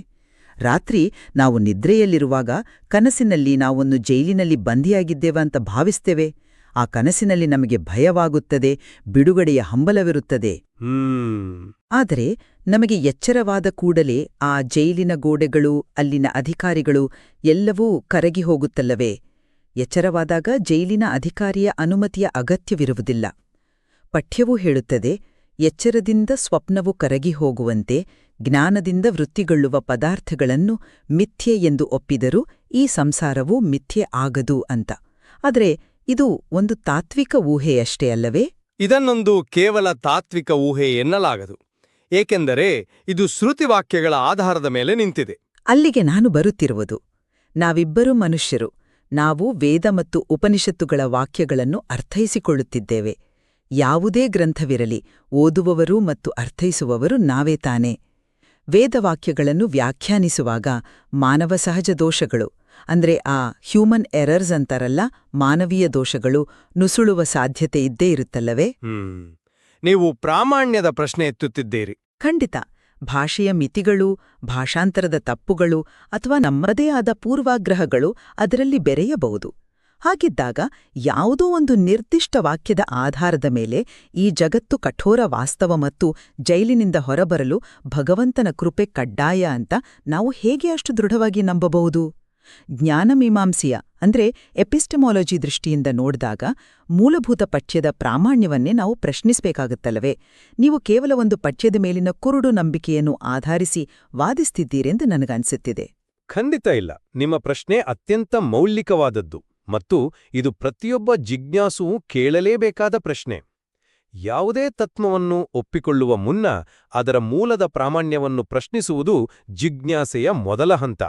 [SPEAKER 5] ರಾತ್ರಿ ನಾವು ನಿದ್ರೆಯಲ್ಲಿರುವಾಗ ಕನಸಿನಲ್ಲಿ ನಾವೊಂದು ಜೈಲಿನಲ್ಲಿ ಬಂದಿಯಾಗಿದ್ದೇವೆ ಅಂತ ಭಾವಿಸ್ತೇವೆ. ಆ ಕನಸಿನಲ್ಲಿ ನಮಗೆ ಭಯವಾಗುತ್ತದೆ, ಬಿಡುಗಡೆಯ ಹಂಬಲವಿರುತ್ತದೆ. ಆದರೆ ನಮಗೆ ಎಚ್ಚರವಾದ ಕೂಡಲೇ ಆ ಜೈಲಿನ ಗೋಡೆಗಳು, ಅಲ್ಲಿನ ಅಧಿಕಾರಿಗಳು ಎಲ್ಲವೂ ಕರಗಿ ಹೋಗುತ್ತಲ್ಲವೇ? ಎಚ್ಚರವಾದಾಗ ಜೈಲಿನ ಅಧಿಕಾರಿಯ ಅನುಮತಿಯ ಅಗತ್ಯವಿರುವುದಿಲ್ಲ. ಪಠ್ಯವೂ ಹೇಳುತ್ತದೆ, ಎಚ್ಚರದಿಂದ ಸ್ವಪ್ನವು ಕರಗಿ ಹೋಗುವಂತೆ ಜ್ಞಾನದಿಂದ ವೃತ್ತಿಗೊಳ್ಳುವ ಪದಾರ್ಥಗಳನ್ನು ಮಿಥ್ಯೆ ಎಂದು ಒಪ್ಪಿದರೂ ಈ ಸಂಸಾರವೂ ಮಿಥ್ಯೆ ಆಗದು ಅಂತ. ಆದರೆ ಇದು ಒಂದು ತಾತ್ವಿಕ ಊಹೆಯಷ್ಟೇ ಅಲ್ಲವೇ?
[SPEAKER 3] ಇದನ್ನೊಂದು ಕೇವಲ ತಾತ್ವಿಕ ಊಹೆ ಎನ್ನಲಾಗದು, ಏಕೆಂದರೆ ಇದು ಶ್ರುತಿವಾಕ್ಯಗಳ ಆಧಾರದ ಮೇಲೆ ನಿಂತಿದೆ.
[SPEAKER 5] ಅಲ್ಲಿಗೆ ನಾನು ಬರುತ್ತಿರುವುದು. ನಾವಿಬ್ಬರೂ ಮನುಷ್ಯರು. ನಾವು ವೇದ ಮತ್ತು ಉಪನಿಷತ್ತುಗಳ ವಾಕ್ಯಗಳನ್ನು ಅರ್ಥೈಸಿಕೊಳ್ಳುತ್ತಿದ್ದೇವೆ. ಯಾವುದೇ ಗ್ರಂಥವಿರಲಿ, ಓದುವವರು ಮತ್ತು ಅರ್ಥೈಸುವವರು ನಾವೇ ತಾನೇ. ವೇದವಾಕ್ಯಗಳನ್ನು ವ್ಯಾಖ್ಯಾನಿಸುವಾಗ ಮಾನವ ಸಹಜ ದೋಷಗಳು,
[SPEAKER 1] ಅಂದ್ರೆ ಆ ಹ್ಯೂಮನ್ ಎರರ್ಸ್ ಅಂತಾರಲ್ಲ, ಮಾನವೀಯ ದೋಷಗಳು ನುಸುಳುವ ಸಾಧ್ಯತೆ ಇದ್ದೇ ಇರುತ್ತಲ್ಲವೇ?
[SPEAKER 3] ನೀವು ಪ್ರಾಮಾಣ್ಯದ ಪ್ರಶ್ನೆ ಎತ್ತುತ್ತಿದ್ದೀರಿ.
[SPEAKER 1] ಖಂಡಿತ. ಭಾಷೆಯ ಮಿತಿಗಳು, ಭಾಷಾಂತರದ ತಪ್ಪುಗಳು ಅಥವಾ ನಮ್ಮದೇ ಆದ ಪೂರ್ವಾಗ್ರಹಗಳು ಅದರಲ್ಲಿ ಬೆರೆಯಬಹುದು. ಹಾಗಿದ್ದಾಗ ಯಾವುದೋ ಒಂದು ನಿರ್ದಿಷ್ಟ ವಾಕ್ಯದ ಆಧಾರದ ಮೇಲೆ ಈ ಜಗತ್ತು ಕಠೋರ ವಾಸ್ತವ ಮತ್ತು ಜೈಲಿನಿಂದ ಹೊರಬರಲು ಭಗವಂತನ ಕೃಪೆ ಕಡ್ಡಾಯ ಅಂತ ನಾವು ಹೇಗೆ ಅಷ್ಟು ದೃಢವಾಗಿ ನಂಬಬಹುದು? ಜ್ಞಾನಮೀಮಾಂಸೆಯ ಅಂದ್ರೆ ಎಪಿಸ್ಟೆಮಾಲಜಿ ದೃಷ್ಟಿಯಿಂದ ನೋಡಿದಾಗ ಮೂಲಭೂತ ಪಠ್ಯದ ಪ್ರಾಮಾಣ್ಯವನ್ನೇ ನಾವು ಪ್ರಶ್ನಿಸಬೇಕಾಗುತ್ತಲ್ಲವೇ? ನೀವು ಕೇವಲ ಒಂದು ಪಠ್ಯದ ಮೇಲಿನ ಕುರುಡು ನಂಬಿಕೆಯನ್ನು ಆಧರಿಸಿ ವಾದಿಸ್ತಿದ್ದೀರೆಂದು ನನಗನ್ಸುತ್ತಿದೆ.
[SPEAKER 3] ಖಂಡಿತ ಇಲ್ಲ. ನಿಮ್ಮ ಪ್ರಶ್ನೆ ಅತ್ಯಂತ ಮೌಲಿಕವಾದದ್ದು ಮತ್ತು ಇದು ಪ್ರತಿಯೊಬ್ಬ ಜಿಜ್ಞಾಸುವು ಕೇಳಲೇಬೇಕಾದ ಪ್ರಶ್ನೆ. ಯಾವುದೇ ತತ್ವವನ್ನು ಒಪ್ಪಿಕೊಳ್ಳುವ ಮುನ್ನ ಅದರ ಮೂಲದ ಪ್ರಾಮಾಣ್ಯವನ್ನು ಪ್ರಶ್ನಿಸುವುದು ಜಿಜ್ಞಾಸೆಯ ಮೊದಲ ಹಂತ.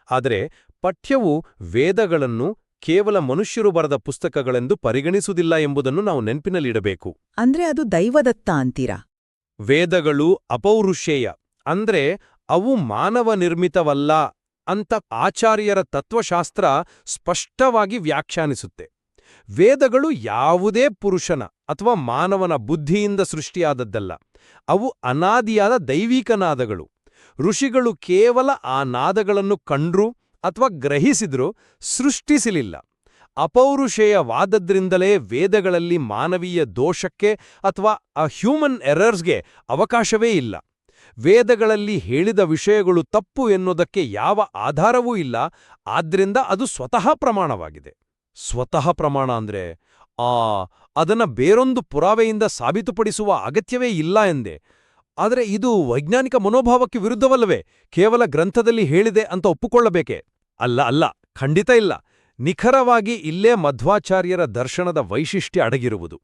[SPEAKER 3] ಆದರೆ ಪಠ್ಯವು ವೇದಗಳನ್ನು ಕೇವಲ ಮನುಷ್ಯರು ಬರೆದ ಪುಸ್ತಕಗಳೆಂದು ಪರಿಗಣಿಸುವುದಿಲ್ಲ ಎಂಬುದನ್ನು ನಾವು ನೆನಪಿನಲ್ಲಿಡಬೇಕು.
[SPEAKER 1] ಅಂದ್ರೆ ಅದು ದೈವದತ್ತ ಅಂತೀರಾ?
[SPEAKER 3] ವೇದಗಳು ಅಪೌರುಷೇಯ, ಅಂದ್ರೆ ಅವು ಮಾನವ ನಿರ್ಮಿತವಲ್ಲ ಅಂತ ಆಚಾರ್ಯರ ತತ್ವಶಾಸ್ತ್ರ ಸ್ಪಷ್ಟವಾಗಿ ವ್ಯಾಖ್ಯಾನಿಸುತ್ತೆ. ವೇದಗಳು ಯಾವುದೇ ಪುರುಷನ ಅಥವಾ ಮಾನವನ ಬುದ್ಧಿಯಿಂದ ಸೃಷ್ಟಿಯಾದದ್ದಲ್ಲ. ಅವು ಅನಾದಿಯಾದ ದೈವಿಕ ನಾದಗಳು. ಋಷಿಗಳು ಕೇವಲ ಆ ನಾದಗಳನ್ನು ಕಂಡ್ರು ಅಥವಾ ಗ್ರಹಿಸಿದ್ರು, ಸೃಷ್ಟಿಸಲಿಲ್ಲ. ಅಪೌರುಷೇಯವಾದದ್ರಿಂದಲೇ ವೇದಗಳಲ್ಲಿ ಮಾನವೀಯ ದೋಷಕ್ಕೆ ಅಥವಾ ಹ್ಯೂಮನ್ ಎರರ್ಸ್ಗೆ ಅವಕಾಶವೇ ಇಲ್ಲ. ವೇದಗಳಲ್ಲಿ ಹೇಳಿದ ವಿಷಯಗಳು ತಪ್ಪು ಎನ್ನುವುದಕ್ಕೆ ಯಾವ ಆಧಾರವೂ ಇಲ್ಲ. ಆದ್ರಿಂದ ಅದು ಸ್ವತಃ ಪ್ರಮಾಣವಾಗಿದೆ. ಸ್ವತಃ ಪ್ರಮಾಣ ಅಂದ್ರೆ ಅದನ್ನ ಬೇರೊಂದು ಪುರಾವೆಯಿಂದ ಸಾಬೀತುಪಡಿಸುವ ಅಗತ್ಯವೇ ಇಲ್ಲ ಎಂದೆ. ಆದರೆ ಇದು ವೈಜ್ಞಾನಿಕ ಮನೋಭಾವಕ್ಕೆ ವಿರುದ್ಧವಲ್ಲವೇ? ಕೇವಲ ಗ್ರಂಥದಲ್ಲಿ ಹೇಳಿದೆ ಅಂತ ಒಪ್ಪುಕೊಳ್ಳಬೇಕೆ? ಅಲ್ಲ, ಖಂಡಿತ ಇಲ್ಲ. ನಿಖರವಾಗಿ ಇಲ್ಲೇ ಮಧ್ವಾಚಾರ್ಯರ ದರ್ಶನದ ವೈಶಿಷ್ಟ್ಯ ಅಡಗಿರುವುದು.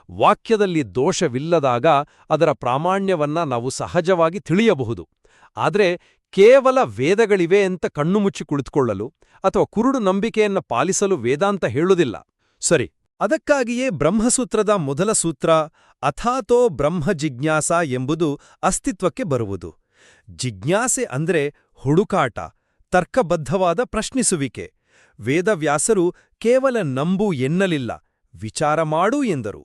[SPEAKER 3] ವಾಕ್ಯದಲ್ಲಿ ದೋಷವಿಲ್ಲದಾಗ ಅದರ ಪ್ರಾಮಾಣ್ಯವನ್ನ ನಾವು ಸಹಜವಾಗಿ ತಿಳಿಯಬಹುದು. ಆದರೆ ಕೇವಲ ವೇದಗಳಿವೆ ಅಂತ ಕಣ್ಣುಮುಚ್ಚಿ ಕುಳಿತುಕೊಳ್ಳಲು ಅಥವಾ ಕುರುಡು ನಂಬಿಕೆಯನ್ನ ಪಾಲಿಸಲು ವೇದಾಂತ ಹೇಳುವುದಿಲ್ಲ. ಸರಿ,
[SPEAKER 2] ಅದಕ್ಕಾಗಿಯೇ ಬ್ರಹ್ಮಸೂತ್ರದ ಮೊದಲ ಸೂತ್ರ ಅಥಾತೋ ಬ್ರಹ್ಮ ಜಿಜ್ಞಾಸ ಎಂಬುದು ಅಸ್ತಿತ್ವಕ್ಕೆ ಬರುವುದು. ಜಿಜ್ಞಾಸೆ ಅಂದ್ರೆ ಹುಡುಕಾಟ, ತರ್ಕಬದ್ಧವಾದ ಪ್ರಶ್ನಿಸುವಿಕೆ. ವೇದವ್ಯಾಸರು ಕೇವಲ ನಂಬು ಎನ್ನಲಿಲ್ಲ, ವಿಚಾರ ಮಾಡು ಎಂದರು.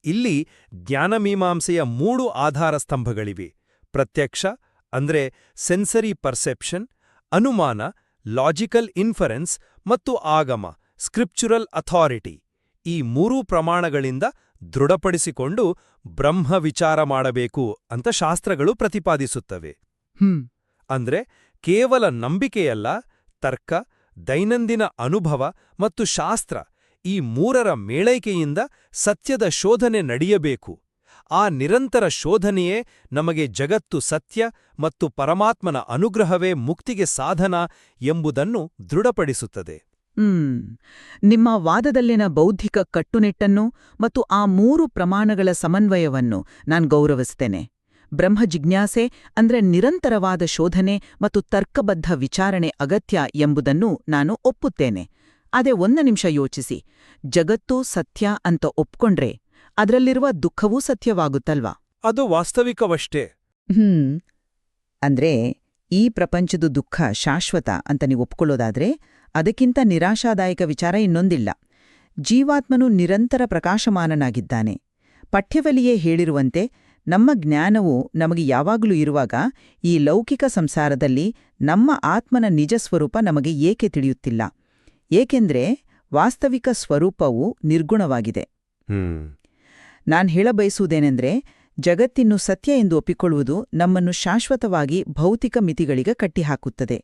[SPEAKER 2] ಇಲ್ಲಿ ಜ್ಞಾನಮೀಮಾಂಸೆಯ 3 ಆಧಾರ ಸ್ತಂಭಗಳಿವೆ. ಪ್ರತ್ಯಕ್ಷ ಅಂದ್ರೆ ಸೆನ್ಸರಿ ಪರ್ಸೆಪ್ಷನ್, ಅನುಮಾನ ಲಾಜಿಕಲ್ ಇನ್ಫರೆನ್ಸ್ ಮತ್ತು ಆಗಮ ಸ್ಕ್ರಿಪ್ಚುರಲ್ ಅಥಾರಿಟಿ. ಈ 3 ಪ್ರಮಾಣಗಳಿಂದ ದೃಢಪಡಿಸಿಕೊಂಡು ಬ್ರಹ್ಮ ವಿಚಾರ ಮಾಡಬೇಕು ಅಂತ ಶಾಸ್ತ್ರಗಳು ಪ್ರತಿಪಾದಿಸುತ್ತವೆ. ಅಂದ್ರೆ ಕೇವಲ ನಂಬಿಕೆಯಲ್ಲ, ತರ್ಕ, ದೈನಂದಿನ ಅನುಭವ ಮತ್ತು ಶಾಸ್ತ್ರ, ಈ 3ರ ಮೇಳೈಕೆಯಿಂದ ಸತ್ಯದ ಶೋಧನೆ ನಡೆಯಬೇಕು. ಆ ನಿರಂತರ ಶೋಧನೆಯೇ ನಮಗೆ ಜಗತ್ತು ಸತ್ಯ ಮತ್ತು ಪರಮಾತ್ಮನ ಅನುಗ್ರಹವೇ ಮುಕ್ತಿಗೆ ಸಾಧನ ಎಂಬುದನ್ನು ದೃಢಪಡಿಸುತ್ತದೆ.
[SPEAKER 1] ನಿಮ್ಮ ವಾದದಲ್ಲಿನ ಬೌದ್ಧಿಕ ಕಟ್ಟುನಿಟ್ಟನ್ನು ಮತ್ತು ಆ 3 ಪ್ರಮಾಣಗಳ ಸಮನ್ವಯವನ್ನು ನಾನು ಗೌರವಿಸ್ತೇನೆ. ಬ್ರಹ್ಮ ಜಿಜ್ಞಾಸೆ ಅಂದ್ರೆ ನಿರಂತರವಾದ ಶೋಧನೆ ಮತ್ತು ತರ್ಕಬದ್ಧ ವಿಚಾರಣೆ ಅಗತ್ಯ ಎಂಬುದನ್ನು ನಾನು ಒಪ್ಪುತ್ತೇನೆ. ಅದೇ 1 ನಿಮಿಷ ಯೋಚಿಸಿ, ಜಗತ್ತು ಸತ್ಯ ಅಂತ ಒಪ್ಕೊಂಡ್ರೆ ಅದರಲ್ಲಿರುವ ದುಃಖವೂ ಸತ್ಯವಾಗುತ್ತಲ್ವಾ?
[SPEAKER 2] ಅದು ವಾಸ್ತವಿಕವಷ್ಟೇ.
[SPEAKER 1] ಅಂದ್ರೆ ಈ ಪ್ರಪಂಚದ ದುಃಖ ಶಾಶ್ವತ ಅಂತ ನೀವು ಒಪ್ಕೊಳ್ಳೋದಾದ್ರೆ ಅದಕ್ಕಿಂತ ನಿರಾಶಾದಾಯಕ ವಿಚಾರ ಇನ್ನೊಂದಿಲ್ಲ. ಜೀವಾತ್ಮನು ನಿರಂತರ ಪ್ರಕಾಶಮಾನನಾಗಿದ್ದಾನೆ. ಪಠ್ಯವಲಿಯೇ ಹೇಳಿರುವಂತೆ ನಮ್ಮ ಜ್ಞಾನವು ನಮಗೆ ಯಾವಾಗಲೂ ಇರುವಾಗ ಈ ಲೌಕಿಕ ಸಂಸಾರದಲ್ಲಿ ನಮ್ಮ ಆತ್ಮನ ನಿಜ ಸ್ವರೂಪ ನಮಗೆ ಏಕೆ ತಿಳಿಯುತ್ತಿಲ್ಲ? ಏಕೆಂದ್ರೆ ವಾಸ್ತವಿಕ ಸ್ವರೂಪವು ನಿರ್ಗುಣವಾಗಿದೆ. ನಾನ್ ಹೇಳಬಯಸುವುದೇನೆಂದ್ರೆ, ಜಗತ್ತಿನ್ನು ಸತ್ಯ ಎಂದು ಒಪ್ಪಿಕೊಳ್ಳುವುದು ನಮ್ಮನ್ನು ಶಾಶ್ವತವಾಗಿ ಭೌತಿಕ ಮಿತಿಗಳಿಗೆ ಕಟ್ಟಿಹಾಕುತ್ತದೆ.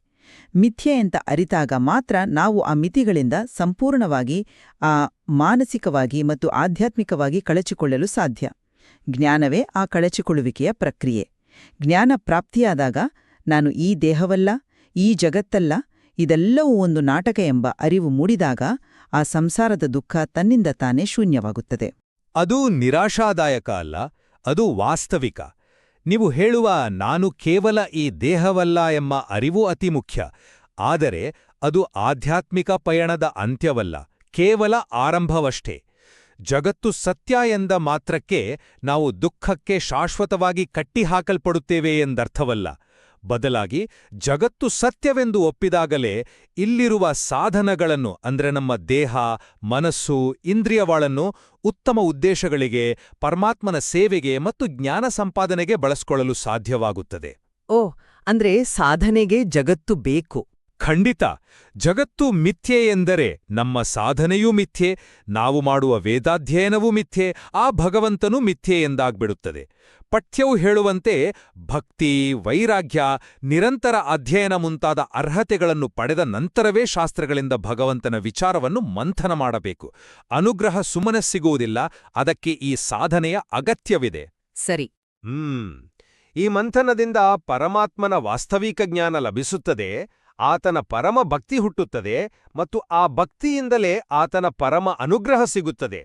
[SPEAKER 1] ಮಿಥ್ಯೆ ಅಂತ ಅರಿತಾಗ ಮಾತ್ರ ನಾವು ಆ ಮಿತಿಗಳಿಂದ ಸಂಪೂರ್ಣವಾಗಿ ಮಾನಸಿಕವಾಗಿ ಮತ್ತು ಆಧ್ಯಾತ್ಮಿಕವಾಗಿ ಕಳಚಿಕೊಳ್ಳಲು ಸಾಧ್ಯ. ಜ್ಞಾನವೇ ಆ ಕಳಚಿಕೊಳ್ಳುವಿಕೆಯ ಪ್ರಕ್ರಿಯೆ. ಜ್ಞಾನ ಪ್ರಾಪ್ತಿಯಾದಾಗ ನಾನು ಈ ದೇಹವಲ್ಲ, ಈ ಜಗತ್ತಲ್ಲ, ಇದೆಲ್ಲವೂ ಒಂದು ನಾಟಕ ಎಂಬ ಅರಿವು ಮೂಡಿದಾಗ ಆ ಸಂಸಾರದ ದುಃಖ ತನ್ನಿಂದ ತಾನೇ ಶೂನ್ಯವಾಗುತ್ತದೆ.
[SPEAKER 2] ಅದು ನಿರಾಶಾದಾಯಕ ಅಲ್ಲ, ಅದು ವಾಸ್ತವಿಕ. ನೀವು ಹೇಳುವ ನಾನು ಕೇವಲ ಈ ದೇಹವಲ್ಲ ಎಂಬ ಅರಿವು ಅತಿ ಮುಖ್ಯ. ಆದರೆ ಅದು ಆಧ್ಯಾತ್ಮಿಕ ಪಯಣದ ಅಂತ್ಯವಲ್ಲ, ಕೇವಲ ಆರಂಭವಷ್ಟೇ. ಜಗತ್ತು ಸತ್ಯ ಎಂದ ಮಾತ್ರಕ್ಕೆ ನಾವು ದುಃಖಕ್ಕೆ ಶಾಶ್ವತವಾಗಿ ಕಟ್ಟಿಹಾಕಲ್ಪಡುತ್ತೇವೆ ಎಂದರ್ಥವಲ್ಲ.
[SPEAKER 3] ಬದಲಾಗಿ ಜಗತ್ತು ಸತ್ಯವೆಂದು ಒಪ್ಪಿದಾಗಲೇ ಇಲ್ಲಿರುವ ಸಾಧನಗಳನ್ನು ಅಂದ್ರೆ ನಮ್ಮ ದೇಹ, ಮನಸ್ಸು, ಇಂದ್ರಿಯವಾಳನ್ನು ಉತ್ತಮ ಉದ್ದೇಶಗಳಿಗೆ, ಪರಮಾತ್ಮನ ಸೇವೆಗೆ ಮತ್ತು ಜ್ಞಾನ ಸಂಪಾದನೆಗೆ ಬಳಸಿಕೊಳ್ಳಲು ಸಾಧ್ಯವಾಗುತ್ತದೆ.
[SPEAKER 1] ಓ, ಅಂದ್ರೆ ಸಾಧನೆಗೆ ಜಗತ್ತು ಬೇಕು.
[SPEAKER 3] ಖಂಡಿತ. ಜಗತ್ತು ಮಿಥ್ಯೆ ಎಂದರೆ ನಮ್ಮ ಸಾಧನೆಯೂ ಮಿಥ್ಯೆ, ನಾವು ಮಾಡುವ ವೇದಾಧ್ಯಯನವೂ ಮಿಥ್ಯೆ, ಆ ಭಗವಂತನೂ ಮಿಥ್ಯೆ ಎಂದಾಗ್ಬಿಡುತ್ತದೆ. ಪಠ್ಯವು ಹೇಳುವಂತೆ ಭಕ್ತಿ, ವೈರಾಗ್ಯ, ನಿರಂತರ ಅಧ್ಯಯನ ಮುಂತಾದ ಅರ್ಹತೆಗಳನ್ನು ಪಡೆದ ನಂತರವೇ ಶಾಸ್ತ್ರಗಳಿಂದ ಭಗವಂತನ ವಿಚಾರವನ್ನು ಮಂಥನ ಮಾಡಬೇಕು. ಅನುಗ್ರಹ ಸುಮ್ಮನೆ ಸಿಗುವುದಿಲ್ಲ, ಅದಕ್ಕೆ ಈ ಸಾಧನೆಯ ಅಗತ್ಯವಿದೆ.
[SPEAKER 1] ಸರಿ.
[SPEAKER 3] ಈ ಮಂಥನದಿಂದ ಪರಮಾತ್ಮನ ವಾಸ್ತವಿಕ ಜ್ಞಾನ ಲಭಿಸುತ್ತದೆ, ಆತನ ಪರಮ ಭಕ್ತಿ ಹುಟ್ಟುತ್ತದೆ ಮತ್ತು ಆ ಭಕ್ತಿಯಿಂದಲೇ ಆತನ ಪರಮ ಅನುಗ್ರಹ ಸಿಗುತ್ತದೆ.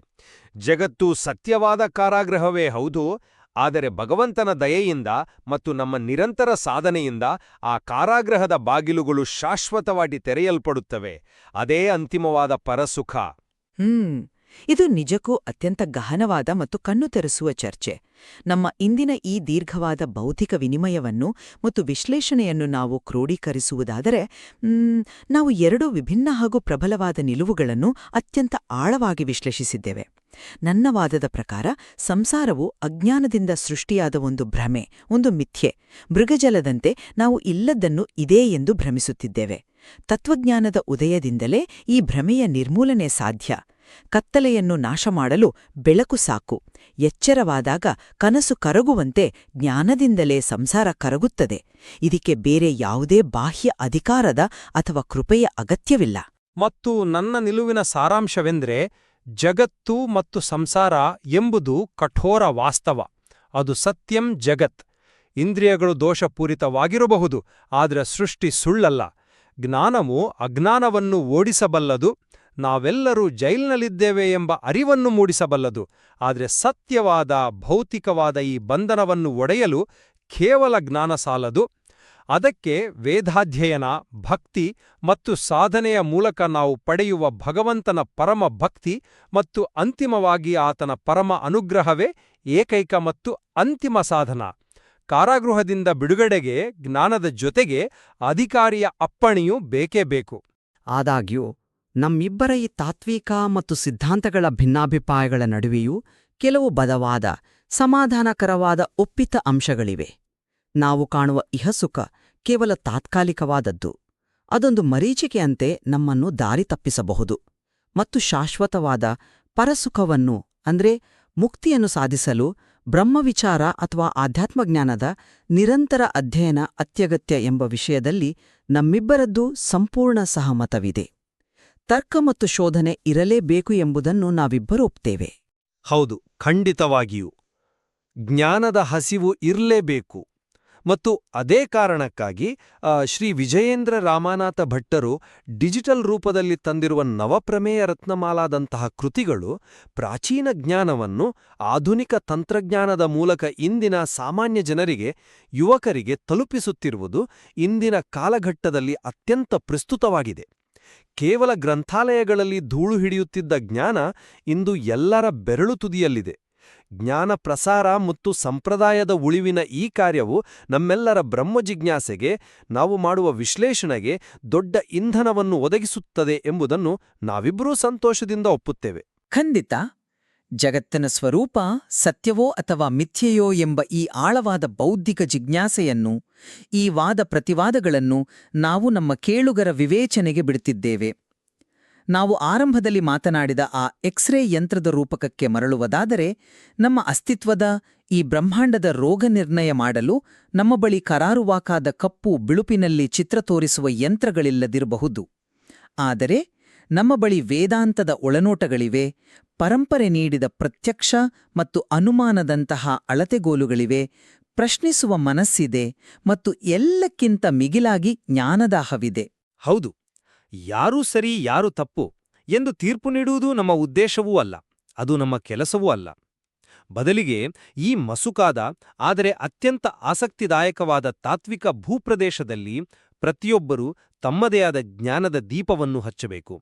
[SPEAKER 3] ಜಗತ್ತು ಸತ್ಯವಾದ ಕಾರಾಗೃಹವೇ ಹೌದು, ಆದರೆ ಭಗವಂತನ ದಯೆಯಿಂದ ಮತ್ತು ನಮ್ಮ ನಿರಂತರ ಸಾಧನೆಯಿಂದ ಆ ಕಾರಾಗೃಹದ ಬಾಗಿಲುಗಳು ಶಾಶ್ವತವಾಗಿ ತೆರೆಯಲ್ಪಡುತ್ತವೆ. ಅದೇ ಅಂತಿಮವಾದ ಪರಸುಖ.
[SPEAKER 1] ಇದು ನಿಜಕ್ಕೂ ಅತ್ಯಂತ ಗಹನವಾದ ಮತ್ತು ಕಣ್ಣು ತೆರೆಸುವ ಚರ್ಚೆ. ನಮ್ಮ ಇಂದಿನ ಈ ದೀರ್ಘವಾದ ಬೌದ್ಧಿಕ ವಿನಿಮಯವನ್ನು ಮತ್ತು ವಿಶ್ಲೇಷಣೆಯನ್ನು ನಾವು ಕ್ರೋಢೀಕರಿಸುವುದಾದರೆ, ನಾವು ಎರಡು ವಿಭಿನ್ನ ಹಾಗೂ ಪ್ರಬಲವಾದ ನಿಲುವುಗಳನ್ನು ಅತ್ಯಂತ ಆಳವಾಗಿ ವಿಶ್ಲೇಷಿಸಿದ್ದೇವೆ. ನನ್ನ ವಾದದ ಪ್ರಕಾರ ಸಂಸಾರವು ಅಜ್ಞಾನದಿಂದ ಸೃಷ್ಟಿಯಾದ ಒಂದು ಭ್ರಮೆ, ಒಂದು ಮಿಥ್ಯೆ. ಮೃಗಜಲದಂತೆ ನಾವು ಇಲ್ಲದ್ದನ್ನು ಇದೇ ಎಂದು ಭ್ರಮಿಸುತ್ತಿದ್ದೇವೆ. ತತ್ವಜ್ಞಾನದ ಉದಯದಿಂದಲೇ ಈ ಭ್ರಮೆಯ ನಿರ್ಮೂಲನೆ ಸಾಧ್ಯ. ಕತ್ತಲೆಯನ್ನು ನಾಶ ಮಾಡಲು ಬೆಳಕು ಸಾಕು. ಎಚ್ಚರವಾದಾಗ ಕನಸು ಕರಗುವಂತೆ ಜ್ಞಾನದಿಂದಲೇ ಸಂಸಾರ ಕರಗುತ್ತದೆ. ಇದಕ್ಕೆ ಬೇರೆ ಯಾವುದೇ ಬಾಹ್ಯ ಅಧಿಕಾರದ ಅಥವಾ ಕೃಪೆಯ ಅಗತ್ಯವಿಲ್ಲ.
[SPEAKER 3] ಮತ್ತು ನನ್ನ ನಿಲುವಿನ ಸಾರಾಂಶವೆಂದ್ರೆ, ಜಗತ್ತು ಮತ್ತು ಸಂಸಾರ ಎಂಬುದು ಕಠೋರ ವಾಸ್ತವ. ಅದು ಸತ್ಯಂ ಜಗತ್. ಇಂದ್ರಿಯಗಳು ದೋಷಪೂರಿತವಾಗಿರಬಹುದು, ಆದರೆ ಸೃಷ್ಟಿ ಸುಳ್ಳಲ್ಲ. ಜ್ಞಾನವು ಅಜ್ಞಾನವನ್ನು ಓಡಿಸಬಲ್ಲದು, ನಾವೆಲ್ಲರೂ ಜೈಲಿನಲ್ಲಿದ್ದೇವೆ ಎಂಬ ಅರಿವನ್ನು ಮೂಡಿಸಬಲ್ಲದು. ಆದರೆ ಸತ್ಯವಾದ, ಭೌತಿಕವಾದ ಈ ಬಂಧನವನ್ನು ಒಡೆಯಲು ಕೇವಲ ಜ್ಞಾನ ಸಾಲದು. ಅದಕ್ಕೆ ವೇದಾಧ್ಯಯನ, ಭಕ್ತಿ ಮತ್ತು ಸಾಧನೆಯ ಮೂಲಕ ನಾವು ಪಡೆಯುವ ಭಗವಂತನ ಪರಮ ಭಕ್ತಿ ಮತ್ತು ಅಂತಿಮವಾಗಿ ಆತನ ಪರಮ ಅನುಗ್ರಹವೇ ಏಕೈಕ ಮತ್ತು ಅಂತಿಮ ಸಾಧನ. ಕಾರಾಗೃಹದಿಂದ ಬಿಡುಗಡೆಗೆ ಜ್ಞಾನದ ಜೊತೆಗೆ ಅಧಿಕಾರಿಯ ಅಪ್ಪಣೆಯೂ ಬೇಕೇ ಬೇಕು.
[SPEAKER 6] ಆದಾಗ್ಯೂ ನಮ್ಮಿಬ್ಬರ ಈ ತಾತ್ವಿಕ ಮತ್ತು ಸಿದ್ಧಾಂತಗಳ ಭಿನ್ನಾಭಿಪ್ರಾಯಗಳ ನಡುವೆಯೂ ಕೆಲವು ಬದವಾದ, ಸಮಾಧಾನಕರವಾದ ಒಪ್ಪಿತ ಅಂಶಗಳಿವೆ. ನಾವು ಕಾಣುವ ಇಹಸುಖ ಕೇವಲ ತಾತ್ಕಾಲಿಕವಾದದ್ದು. ಅದೊಂದು ಮರೀಚಿಕೆಯಂತೆ ನಮ್ಮನ್ನು ದಾರಿ ತಪ್ಪಿಸಬಹುದು. ಮತ್ತು ಶಾಶ್ವತವಾದ ಪರಸುಖವನ್ನು ಅಂದ್ರೆ ಮುಕ್ತಿಯನ್ನು ಸಾಧಿಸಲು ಬ್ರಹ್ಮವಿಚಾರ ಅಥವಾ ಆಧ್ಯಾತ್ಮಜ್ಞಾನದ ನಿರಂತರ ಅಧ್ಯಯನ ಅತ್ಯಗತ್ಯ ಎಂಬ ವಿಷಯದಲ್ಲಿ ನಮ್ಮಿಬ್ಬರದ್ದೂ ಸಂಪೂರ್ಣ ಸಹಮತವಿದೆ. ತರ್ಕ ಮತ್ತು ಶೋಧನೆ ಇರಲೇಬೇಕು ಎಂಬುದನ್ನು ನಾವಿಬ್ಬರೂ ಒಪ್ತೇವೆ.
[SPEAKER 3] ಹೌದು, ಖಂಡಿತವಾಗಿಯೂ. ಜ್ಞಾನದ ಹಸಿವು ಇರಲೇಬೇಕು. ಮತ್ತು ಅದೇ ಕಾರಣಕ್ಕಾಗಿ ಶ್ರೀ ವಿಜಯೇಂದ್ರ ರಾಮನಾಥ ಭಟ್ಟರು ಡಿಜಿಟಲ್ ರೂಪದಲ್ಲಿ ತಂದಿರುವ ನವಪ್ರಮೇಯ ರತ್ನಮಾಲಾದಂತಹ ಕೃತಿಗಳು ಪ್ರಾಚೀನ ಜ್ಞಾನವನ್ನು ಆಧುನಿಕ ತಂತ್ರಜ್ಞಾನದ ಮೂಲಕ ಇಂದಿನ ಸಾಮಾನ್ಯ ಜನರಿಗೆ, ಯುವಕರಿಗೆ ತಲುಪಿಸುತ್ತಿರುವುದು ಇಂದಿನ ಕಾಲಘಟ್ಟದಲ್ಲಿ ಅತ್ಯಂತ ಪ್ರಸ್ತುತವಾಗಿದೆ. ಕೇವಲ ಗ್ರಂಥಾಲಯಗಳಲ್ಲಿ ಧೂಳು ಹಿಡಿಯುತ್ತಿದ್ದ ಜ್ಞಾನ ಇಂದು ಎಲ್ಲರ ಬೆರಳು ತುದಿಯಲ್ಲಿದೆ. ಜ್ಞಾನ ಪ್ರಸಾರ ಮತ್ತು ಸಂಪ್ರದಾಯದ ಉಳಿವಿನ ಈ ಕಾರ್ಯವು ನಮ್ಮೆಲ್ಲರ ಬ್ರಹ್ಮಜಿಜ್ಞಾಸೆಗೆ, ನಾವು ಮಾಡುವ ವಿಶ್ಲೇಷಣೆಗೆ ದೊಡ್ಡ ಇಂಧನವನ್ನು ಒದಗಿಸುತ್ತದೆ ಎಂಬುದನ್ನು ನಾವಿಬ್ಬರೂ ಸಂತೋಷದಿಂದ ಒಪ್ಪುತ್ತೇವೆ.
[SPEAKER 1] ಖಂಡಿತ. ಜಗತ್ತಿನ ಸ್ವರೂಪ ಸತ್ಯವೋ ಅಥವಾ ಮಿಥ್ಯೆಯೋ ಎಂಬ ಈ ಆಳವಾದ ಬೌದ್ಧಿಕ ಜಿಜ್ಞಾಸೆಯನ್ನು, ಈ ವಾದ ಪ್ರತಿವಾದಗಳನ್ನು ನಾವು ನಮ್ಮ ಕೇಳುಗರ ವಿವೇಚನೆಗೆ ಬಿಡುತ್ತಿದ್ದೇವೆ. ನಾವು ಆರಂಭದಲ್ಲಿ ಮಾತನಾಡಿದ ಆ ಎಕ್ಸ್ರೇ ಯಂತ್ರದ ರೂಪಕಕ್ಕೆ ಮರಳುವುದಾದರೆ, ನಮ್ಮ ಅಸ್ತಿತ್ವದ ಈ ಬ್ರಹ್ಮಾಂಡದ ರೋಗ ನಿರ್ಣಯ ಮಾಡಲು ನಮ್ಮ ಬಳಿ ಕರಾರುವಾಕಾದ ಕಪ್ಪು ಬಿಳುಪಿನಲ್ಲಿ ಚಿತ್ರ ತೋರಿಸುವ ಯಂತ್ರಗಳಿಲ್ಲದಿರಬಹುದು. ಆದರೆ ನಮ್ಮ ಬಳಿ ವೇದಾಂತದ ಒಳನೋಟಗಳಿವೆ, ಪರಂಪರೆ ನೀಡಿದ ಪ್ರತ್ಯಕ್ಷ ಮತ್ತು ಅನುಮಾನದಂತಹ ಅಳತೆಗೋಲುಗಳಿವೆ, ಪ್ರಶ್ನಿಸುವ ಮನಸ್ಸಿದೆ ಮತ್ತು ಎಲ್ಲಕ್ಕಿಂತ ಮಿಗಿಲಾಗಿ ಜ್ಞಾನದಾಹವಿದೆ.
[SPEAKER 3] ಹೌದು, ಯಾರೂ ಸರಿ ಯಾರು ತಪ್ಪು ಎಂದು ತೀರ್ಪು ನೀಡುವುದು ನಮ್ಮ ಉದ್ದೇಶವೂ ಅಲ್ಲ, ಅದು ನಮ್ಮ ಕೆಲಸವೂ ಅಲ್ಲ. ಬದಲಿಗೆ ಈ ಮಸುಕಾದ ಆದರೆ ಅತ್ಯಂತ ಆಸಕ್ತಿದಾಯಕವಾದ ತಾತ್ವಿಕ ಭೂಪ್ರದೇಶದಲ್ಲಿ ಪ್ರತಿಯೊಬ್ಬರೂ ತಮ್ಮದೇ ಆದ ಜ್ಞಾನದ ದೀಪವನ್ನು ಹಚ್ಚಬೇಕು.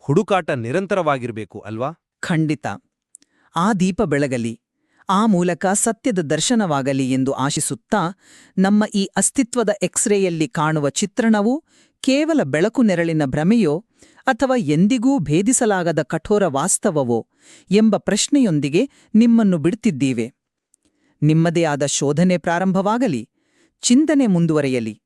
[SPEAKER 3] ಹುಡುಕಾಟ ನಿರಂತರವಾಗಿರಬೇಕು ಅಲ್ವಾ?
[SPEAKER 1] ಖಂಡಿತ. ಆ ದೀಪ ಬೆಳಗಲಿ.
[SPEAKER 5] ಆ ಮೂಲಕ ಸತ್ಯದ ದರ್ಶನವಾಗಲಿ ಎಂದು ಆಶಿಸುತ್ತಾ, ನಮ್ಮ ಈ ಅಸ್ತಿತ್ವದ ಎಕ್ಸ್ರೇಯಲ್ಲಿ ಕಾಣುವ ಚಿತ್ರಣವು ಕೇವಲ ಬೆಳಕು ನೆರಳಿನ ಭ್ರಮೆಯೋ ಅಥವಾ ಎಂದಿಗೂ ಭೇದಿಸಲಾಗದ ಕಠೋರ ವಾಸ್ತವವೋ ಎಂಬ ಪ್ರಶ್ನೆಯೊಂದಿಗೆ ನಿಮ್ಮನ್ನು ಬಿಡ್ತಿದ್ದೀವೆ. ನಿಮ್ಮದೇ ಆದ ಶೋಧನೆ ಪ್ರಾರಂಭವಾಗಲಿ, ಚಿಂತನೆ ಮುಂದುವರೆಯಲಿ.